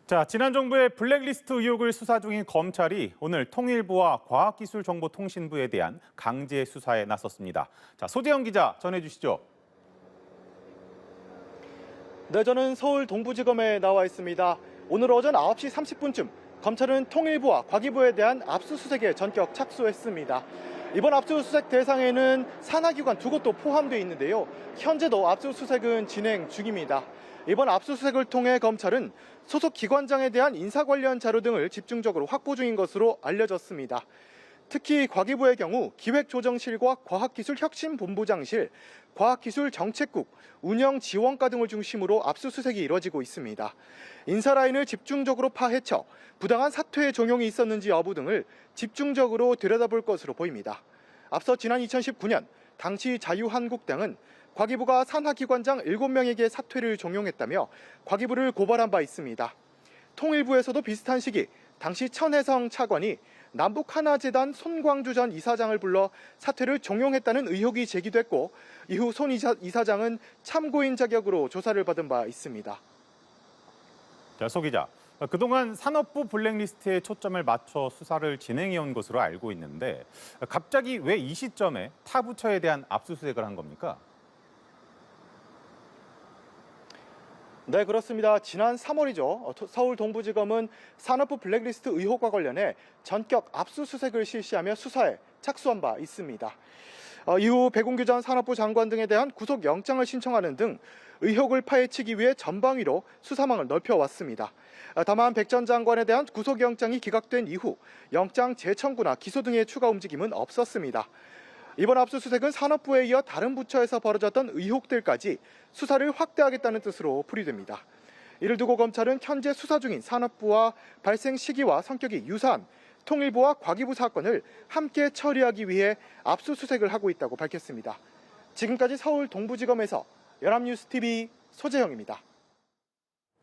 자, 지난 정부의 블랙리스트 의혹을 수사 중인 검찰이 오늘 통일부와 과학기술정보통신부에 대한 강제 수사에 나섰습니다. 자, 소재영 기자 전해주시죠. 네, 저는 서울 동부지검에 나와 있습니다. 오늘 오전 9시 30분쯤 검찰은 통일부와 과기부에 대한 압수수색에 전격 착수했습니다. 이번 압수수색 대상에는 산하기관 두 곳도 포함되어 있는데요. 현재도 압수수색은 진행 중입니다. 이번 압수수색을 통해 검찰은 소속 기관장에 대한 인사 관련 자료 등을 집중적으로 확보 중인 것으로 알려졌습니다. 특히 과기부의 경우 기획조정실과 과학기술혁신본부장실, 과학기술정책국, 운영지원과 등을 중심으로 압수수색이 이뤄지고 있습니다. 인사 라인을 집중적으로 파헤쳐 부당한 사퇴의 종용이 있었는지 여부 등을 집중적으로 들여다볼 것으로 보입니다. 앞서 지난 2019년 당시 자유한국당은 과기부가 산하기관장 7명에게 사퇴를 종용했다며 과기부를 고발한 바 있습니다. 통일부에서도 비슷한 시기 당시 천혜성 차관이 남북하나재단 손광주 전 이사장을 불러 사퇴를 종용했다는 의혹이 제기됐고 이후 손 이사장은 참고인 자격으로 조사를 받은 바 있습니다. 자, 소 기자. 그동안 산업부 블랙리스트에 초점을 맞춰 수사를 진행해온 것으로 알고 있는데 갑자기 왜 이 시점에 타 부처에 대한 압수수색을 한 겁니까? 네, 그렇습니다. 지난 3월이죠. 서울 동부지검은 산업부 블랙리스트 의혹과 관련해 전격 압수수색을 실시하며 수사에 착수한 바 있습니다. 이후 배공규 전 산업부 장관 등에 대한 구속영장을 신청하는 등 의혹을 파헤치기 위해 전방위로 수사망을 넓혀왔습니다. 다만 백 전 장관에 대한 구속영장이 기각된 이후 영장 재청구나 기소 등의 추가 움직임은 없었습니다. 이번 압수수색은 산업부에 이어 다른 부처에서 벌어졌던 의혹들까지 수사를 확대하겠다는 뜻으로 풀이됩니다. 이를 두고 검찰은 현재 수사 중인 산업부와 발생 시기와 성격이 유사한 통일부와 과기부 사건을 함께 처리하기 위해 압수수색을 하고 있다고 밝혔습니다. 지금까지 서울 동부지검에서 연합뉴스TV 소재영입니다.